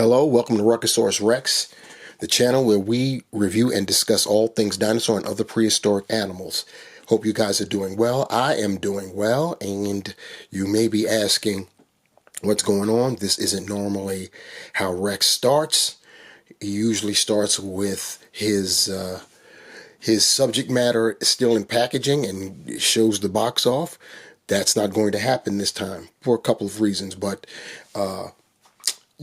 Hello, welcome to Ruckosaurus Rex, the channel where we review and discuss all things dinosaur and other prehistoric animals. Hope you guys are doing well. I am doing well, and you may be asking what's going on. This isn't normally how Rex starts. He usually starts with his subject matter still in packaging and shows the box off. That's not going to happen this time for a couple of reasons, but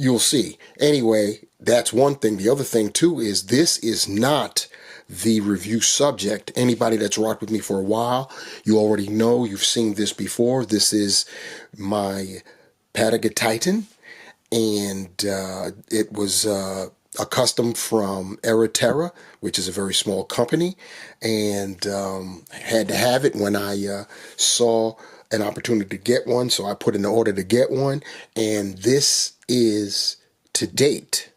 you'll see. Anyway, that's one thing. The other thing, too, is this is not the review subject. Anybody that's rocked with me for a while, you already know, you've seen this before. This is my Patagotitan, and it was a custom from Terra, which is a very small company, and had to have it when I saw an opportunity to get one, so I put in the order to get one, and this is, to date,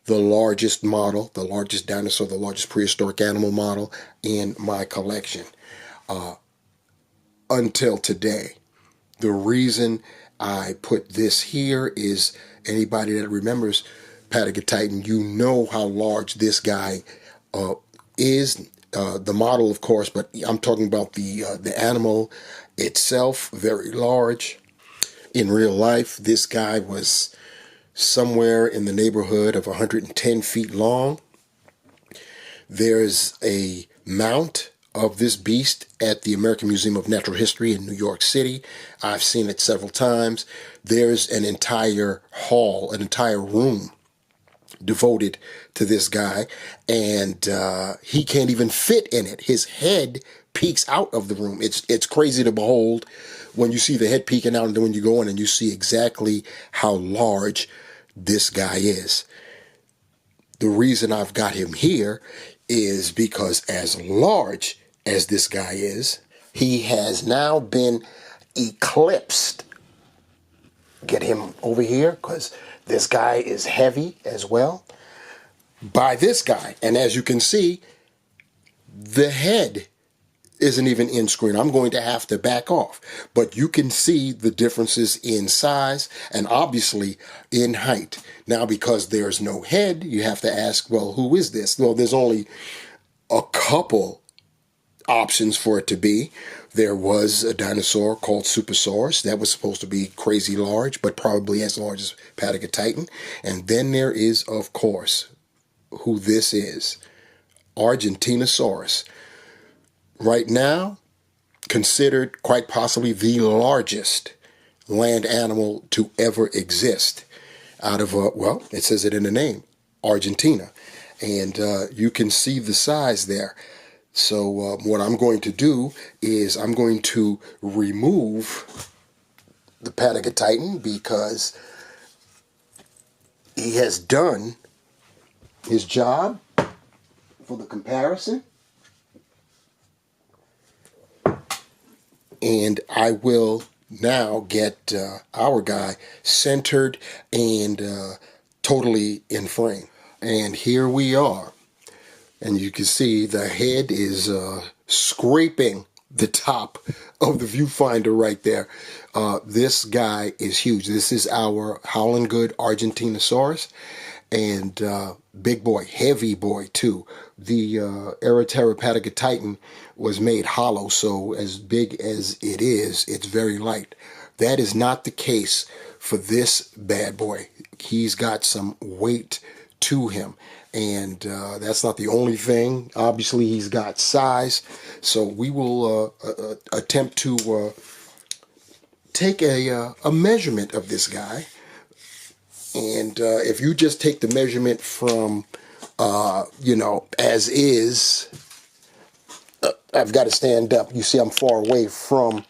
the largest model, the largest dinosaur, the largest prehistoric animal model in my collection until today. The reason I put this here is anybody that remembers Patagotitan, you know how large this guy is. The model, of course, but I'm talking about the animal itself, very large. In real life, this guy was somewhere in the neighborhood of 110 feet long. There's a mount of this beast at the American Museum of Natural History in New York City. I've seen it several times. There's an entire hall, an entire room devoted to this guy, and he can't even fit in it. His head peeks out of the room. It's crazy to behold when you see the head peeking out, and then when you go in and you see exactly how large this guy is. The reason I've got him here is because as large as this guy is, he has now been eclipsed. Get him over here, because this guy is heavy as well, by this guy. And as you can see, the head isn't even in screen. I'm going to have to back off. But you can see the differences in size and obviously in height. Now, because there's no head, you have to ask, well, who is this? Well, there's only a couple options for it to be. There was a dinosaur called Supersaurus that was supposed to be crazy large, but probably as large as Patagotitan. And then there is, of course, who this is, Argentinosaurus. Right now, considered quite possibly the largest land animal to ever exist out of, well, it says it in the name, Argentina. And you can see the size there. So what I'm going to do is I'm going to remove the Patagotitan because he has done his job for the comparison. And I will now get our guy centered and totally in frame. And here we are. And you can see the head is scraping the top of the viewfinder right there. This guy is huge. This is our Haolonggood Argentinosaurus. And big boy, heavy boy too. The Terra Patagotitan was made hollow, so as big as it is, it's very light. That is not the case for this bad boy. He's got some weight to him, and that's not the only thing. Obviously, he's got size, so we will attempt to take a measurement of this guy. And if you just take the measurement from, as is, I've got to stand up. You see I'm far away from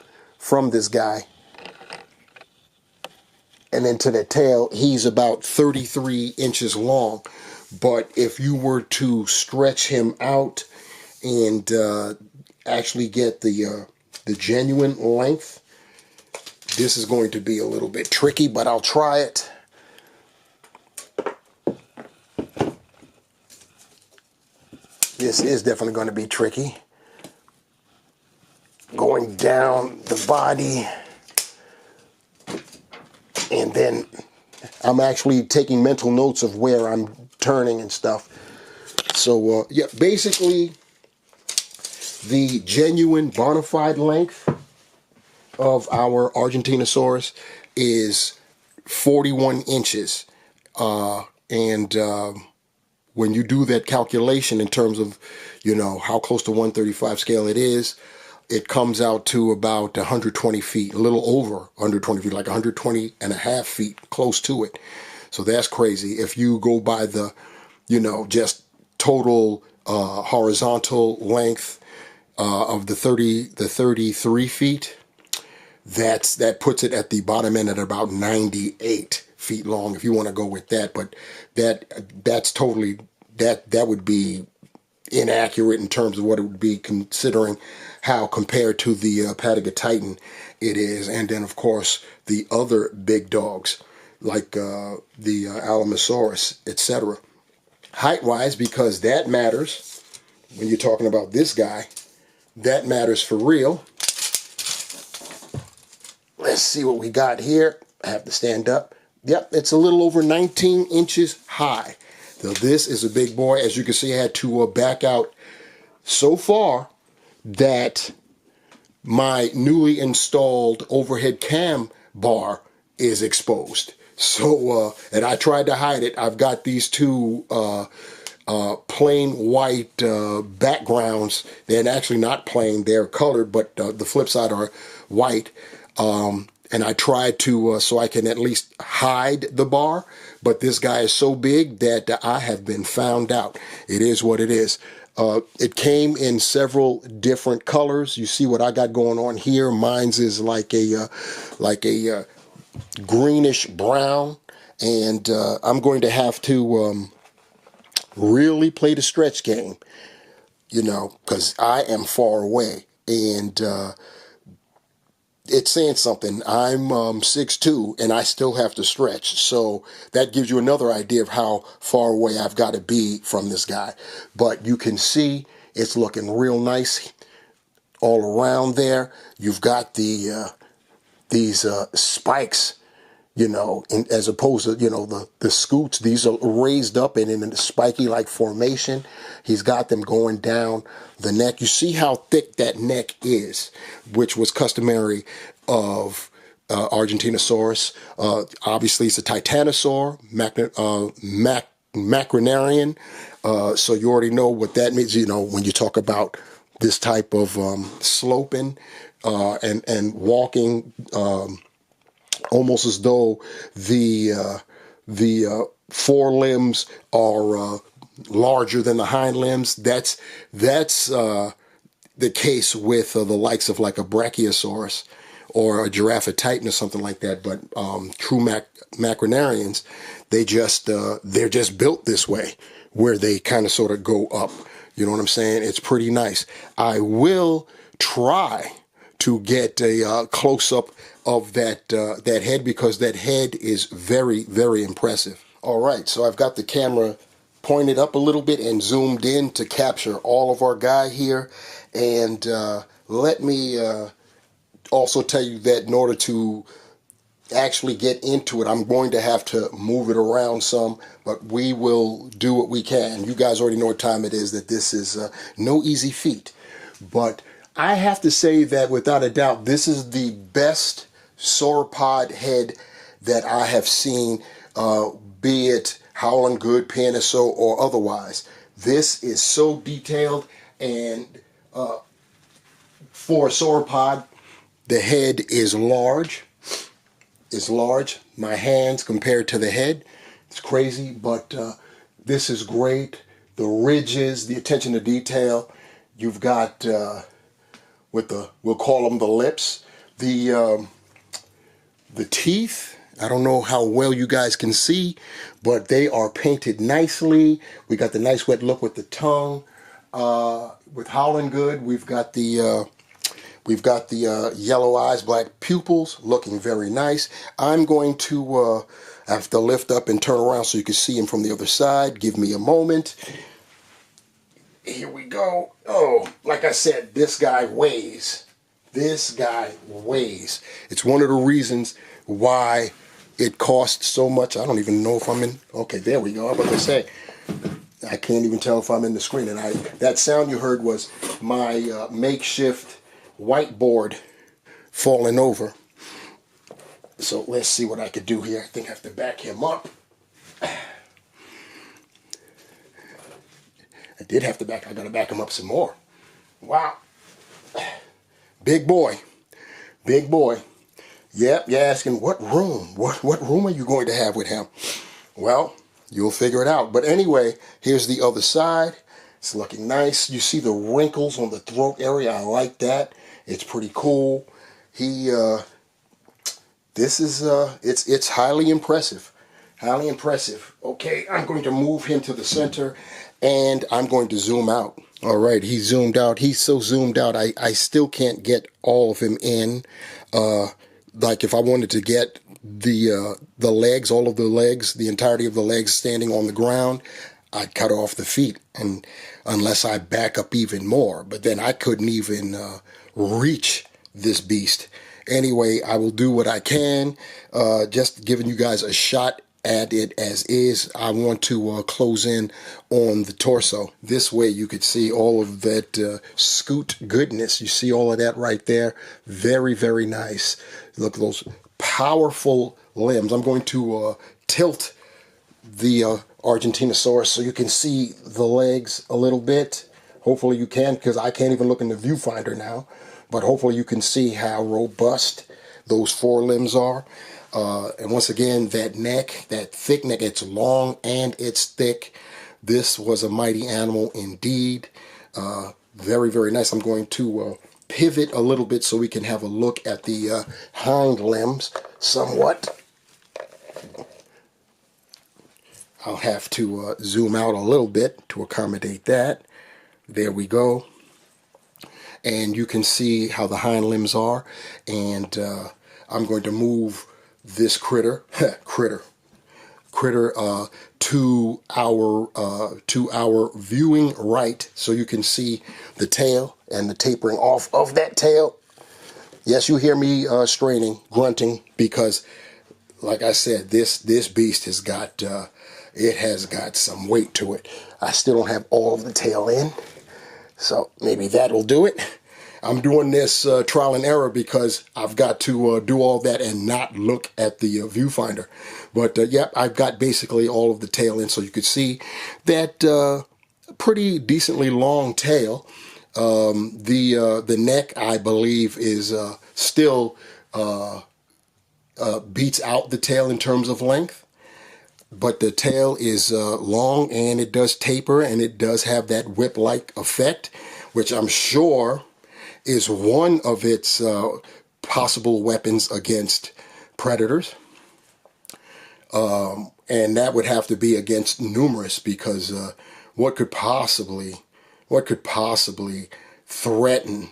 this guy. And then to the tail, he's about 33 inches long. But if you were to stretch him out and actually get the genuine length, this is going to be a little bit tricky, but I'll try it. This is definitely going to be tricky. Going down the body and then I'm actually taking mental notes of where I'm turning and stuff. So, yeah, basically, the genuine bona fide length of our Argentinosaurus is 41 inches. And when you do that calculation in terms of, you know, how close to 135 scale it is, it comes out to about 120 feet, a little over 120 feet, like 120 and a half feet, close to it. So that's crazy. If you go by the, you know, just total horizontal length of the 33 feet, that puts it at the bottom end at about 98 feet long, if you want to go with that. But that's totally, that would be inaccurate in terms of what it would be, considering how compared to the Patagotitan it is. And then, of course, the other big dogs like the Allosaurus, etc. Height-wise, because that matters when you're talking about this guy. That matters for real. Let's see what we got here. I have to stand up. Yep, it's a little over 19 inches high. So this is a big boy. As you can see, I had to back out so far that my newly installed overhead cam bar is exposed. So, and I tried to hide it. I've got these two plain white backgrounds. They're actually not plain, they're colored, but the flip side are white. And I tried to, so I can at least hide the bar, but this guy is so big that I have been found out. It is what it is. It came in several different colors. You see what I got going on here. Mine's is like a greenish brown, and I'm going to have to really play the stretch game, you know, because I am far away, and it's saying something. I'm 6'2", and I still have to stretch. So that gives you another idea of how far away I've got to be from this guy. But you can see it's looking real nice all around there. You've got the these spikes, you know, as opposed to, you know, the scoots. These are raised up and in a spiky like formation. He's got them going down the neck. You see how thick that neck is, which was customary of Argentinosaurus. Obviously, it's a titanosaur, macronarian. So you already know what that means. You know, when you talk about this type of sloping and walking, almost as though the forelimbs are larger than the hind limbs. That's the case with the likes of like a Brachiosaurus or a Giraffatitan or something like that. But true macronarians, they're just built this way, where they kind of sort of go up. You know what I'm saying? It's pretty nice. I will try to get a close-up of that head, because that head is very, very impressive. All right, so I've got the camera pointed up a little bit and zoomed in to capture all of our guy here. And let me also tell you that in order to actually get into it, I'm going to have to move it around some, but we will do what we can. You guys already know what time it is, that this is no easy feat. But I have to say that without a doubt, this is the best sauropod head that I have seen, be it Haolonggood, Pianoso, or otherwise. This is so detailed, and for a sauropod, the head is large. It's large. My hands compared to the head, it's crazy, but this is great. The ridges, the attention to detail. You've got we'll call them the lips, the teeth. I don't know how well you guys can see, but they are painted nicely. We got the nice wet look with the tongue. With Haolonggood, we've got the yellow eyes, black pupils, looking very nice. I'm going to have to lift up and turn around so you can see him from the other side. Give me a moment. Here we go. Oh, like I said, this guy weighs. This guy weighs. It's one of the reasons why it costs so much. I don't even know if I'm in. Okay, there we go. I was about to say, I can't even tell if I'm in the screen. And that sound you heard was my makeshift whiteboard falling over. So let's see what I could do here. I think I have to back him up. I did have to back. I got to back him up some more. Wow. Big boy. Big boy. Yep, you're asking, what room? What room are you going to have with him? Well, you'll figure it out. But anyway, here's the other side. It's looking nice. You see the wrinkles on the throat area. I like that. It's pretty cool. This is, it's highly impressive. Highly impressive. Okay, I'm going to move him to the center, and I'm going to zoom out. All right, he's zoomed out. He's so zoomed out, I still can't get all of him in. Like if I wanted to get the legs, all of the legs, the entirety of the legs standing on the ground, I'd cut off the feet, and unless I back up even more. But then I couldn't even reach this beast. Anyway, I will do what I can, just giving you guys a shot at it as is. I want to close in on the torso. This way you could see all of that scoot goodness. You see all of that right there. Very, very nice. Look at those powerful limbs. I'm going to tilt the Argentinosaurus so you can see the legs a little bit. Hopefully you can, because I can't even look in the viewfinder now. But hopefully you can see how robust those forelimbs are. And once again, that neck, that thick neck, it's long and it's thick. This was a mighty animal indeed. Very, very nice. I'm going to pivot a little bit so we can have a look at the hind limbs somewhat. I'll have to zoom out a little bit to accommodate that. There we go. And you can see how the hind limbs are. And I'm going to move this critter to our viewing right, so you can see the tail and the tapering off of that tail. Yes, you hear me straining, grunting, because like I said, this beast has got it has got some weight to it. I still don't have all of the tail in, so maybe that'll do it. I'm doing this trial and error because I've got to do all that and not look at the viewfinder. But yep, I've got basically all of the tail in, so you could see that pretty decently long tail. The neck, I believe, is still beats out the tail in terms of length. But the tail is long, and it does taper, and it does have that whip-like effect, which I'm sure is one of its possible weapons against predators. And that would have to be against numerous, because what could possibly threaten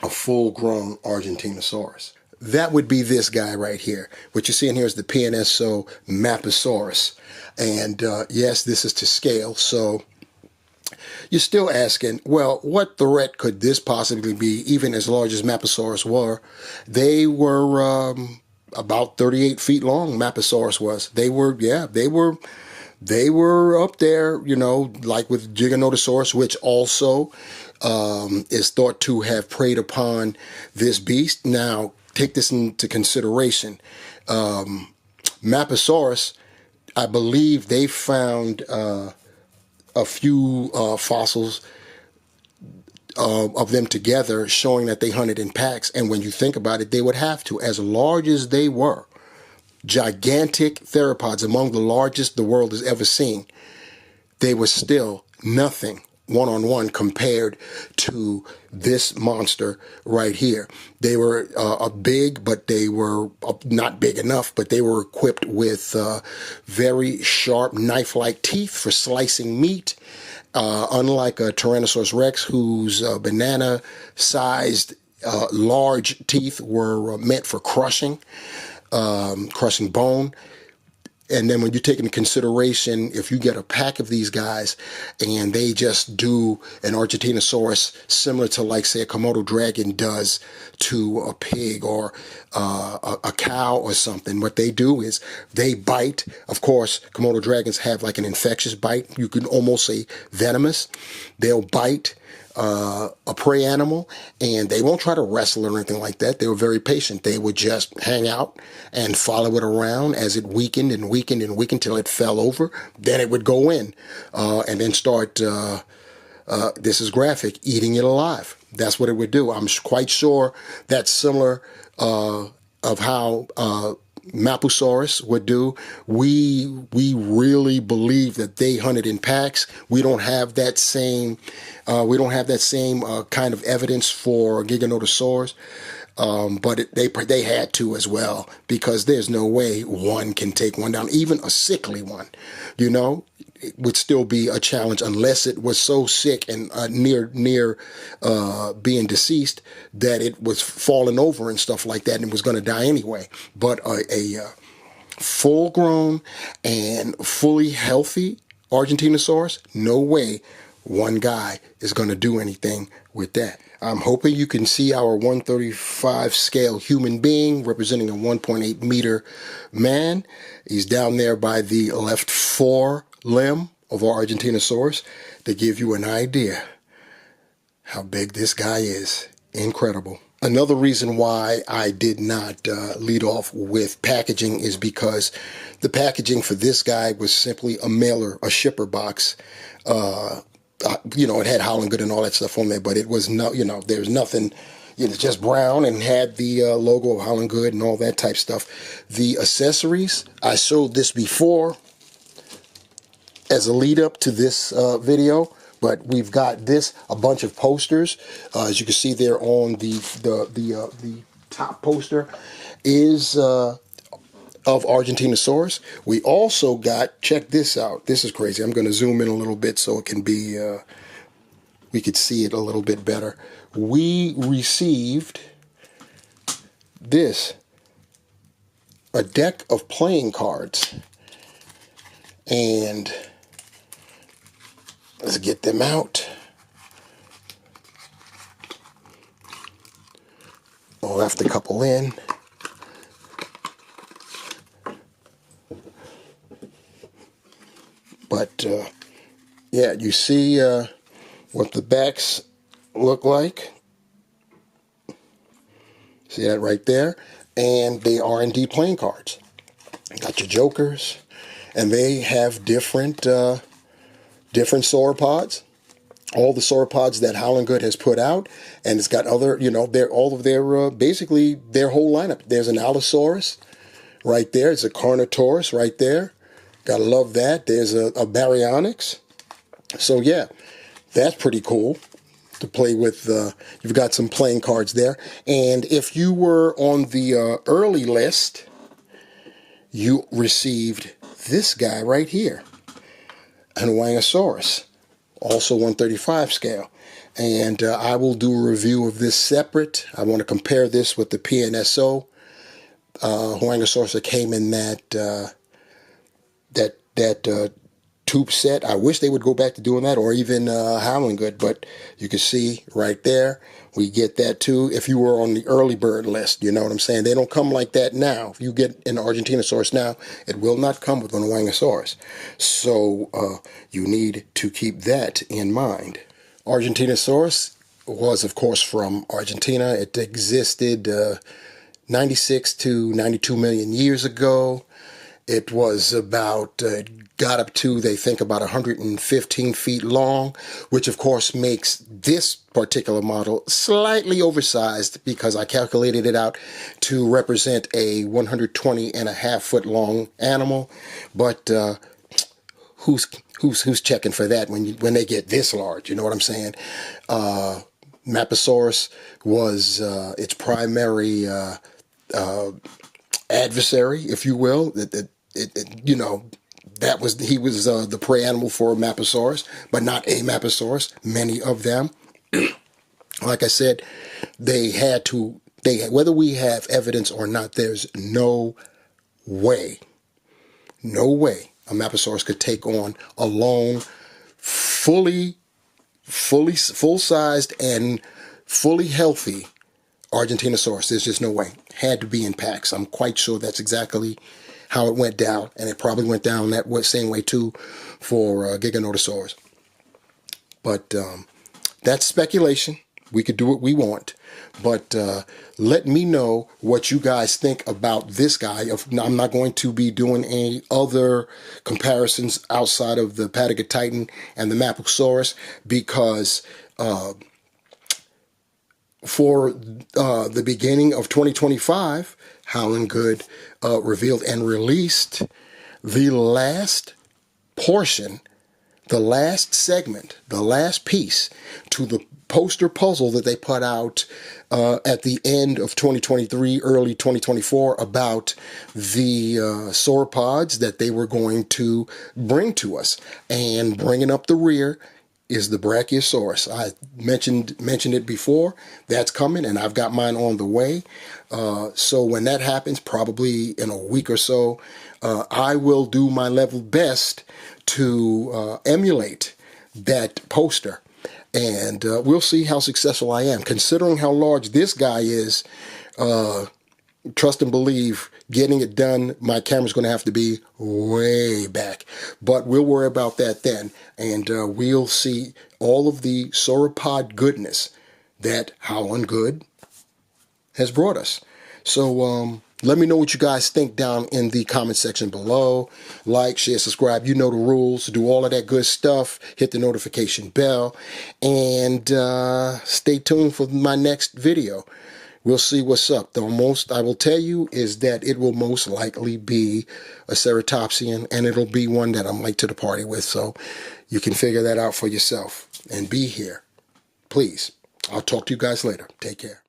a full-grown Argentinosaurus? That would be this guy right here. What you see in here is the PNSO Maposaurus. And yes, this is to scale, so you're still asking, well, what threat could this possibly be, even as large as Maposaurus were? They were about 38 feet long, Maposaurus was. They were up there, you know, like with Giganotosaurus, which also is thought to have preyed upon this beast. Now, take this into consideration. Maposaurus, I believe they found a few fossils of them together, showing that they hunted in packs. And when you think about it, they would have to, as large as they were, gigantic theropods, among the largest the world has ever seen. They were still nothing one-on-one compared to this monster right here. They were big, but they were not big enough, but they were equipped with very sharp knife-like teeth for slicing meat, unlike a Tyrannosaurus rex, whose banana-sized large teeth were meant for crushing bone. And then when you take into consideration, if you get a pack of these guys and they just do an Argentinosaurus similar to, like, say, a Komodo dragon does to a pig or a cow or something, what they do is they bite. Of course, Komodo dragons have like an infectious bite. You can almost say venomous. They'll bite a prey animal, and they won't try to wrestle or anything like that. They were very patient. They would just hang out and follow it around as it weakened and weakened and weakened till it fell over. Then it would go in and then start, this is graphic, eating it alive. That's what it would do. I'm quite sure that's similar of how Mapusaurus would do. We really believe that they hunted in packs. We don't have that same kind of evidence for Giganotosaurus. But they had to as well, because there's no way one can take one down. Even a sickly one, it would still be a challenge unless it was so sick and near being deceased that it was falling over and stuff like that and it was going to die anyway. But a full-grown and fully healthy Argentinosaurus, no way one guy is going to do anything with that. I'm hoping you can see our 135 scale human being representing a 1.8 meter man. He's down there by the left forelimb of our Argentinosaurus to give you an idea how big this guy is. Incredible. Another reason why I did not lead off with packaging is because the packaging for this guy was simply a mailer, a shipper box. It had Haolonggood and all that stuff on there, but it was there's nothing. It's just brown and had the logo of Haolonggood and all that type stuff. The accessories, I showed this before as a lead up to this video, but we've got a bunch of posters. As you can see there on the top poster is of Argentinosaurus. We also got, check this out. This is crazy. I'm going to zoom in a little bit so it can be, we could see it a little bit better. We received this, a deck of playing cards. And let's get them out. I left a couple in. But, yeah, you see what the backs look like. See that right there? And they are indeed playing cards. Got your jokers. And they have different sauropods. All the sauropods that Haolonggood has put out. And it's got other, they're all of their, basically their whole lineup. There's an Allosaurus right there. It's a Carnotaurus right there. Gotta love that. There's a Baryonyx. So yeah, that's pretty cool to play with. You've got some playing cards there. And if you were on the early list, you received this guy right here, an Haolonggosaurus, also 135 scale. And I will do a review of this separate. I want to compare this with the PNSO Haolonggosaurus that came in that tube set. I wish they would go back to doing that, or even Haolonggood, but you can see right there, we get that too. If you were on the early bird list, you know what I'm saying? They don't come like that now. If you get an Argentinosaurus now, it will not come with an Haolonggosaurus. So you need to keep that in mind. Argentinosaurus was, of course, from Argentina. It existed 96 to 92 million years ago. It was about, got up to, they think, about 115 feet long, which of course makes this particular model slightly oversized because I calculated it out to represent a 120.5 foot long animal. But who's checking for that when they get this large? You know what I'm saying? Mapusaurus was its primary adversary, if you will. He was the prey animal for Mapusaurus, but not a Mapusaurus. Many of them, like I said, whether we have evidence or not, there's no way no way a Maposaurus could take on a lone, full-sized and fully healthy Argentinosaurus. There's just no way. Had to be in packs. I'm quite sure that's exactly how it went down, and it probably went down that same way too for Giganotosaurus. But that's speculation. We could do what we want. But let me know what you guys think about this guy. I'm not going to be doing any other comparisons outside of the Patagotitan and the Maposaurus, because for the beginning of 2025, Haolonggood revealed and released the last portion, the last segment, the last piece to the poster puzzle that they put out at the end of 2023, early 2024, about the sauropods that they were going to bring to us. And bringing up the rear is the Brachiosaurus. I mentioned it before. That's coming, and I've got mine on the way. So when that happens, probably in a week or so, I will do my level best to emulate that poster. And we'll see how successful I am. Considering how large this guy is, trust and believe, getting it done, my camera's going to have to be way back. But we'll worry about that then. And we'll see all of the sauropod goodness that Haolonggood has brought us. So let me know what you guys think down in the comment section below. Like, share, subscribe. You know the rules. Do all of that good stuff. Hit the notification bell. And stay tuned for my next video. We'll see what's up. The most I will tell you is that it will most likely be a ceratopsian, and it'll be one that I'm late to the party with. So you can figure that out for yourself. And be here. Please. I'll talk to you guys later. Take care.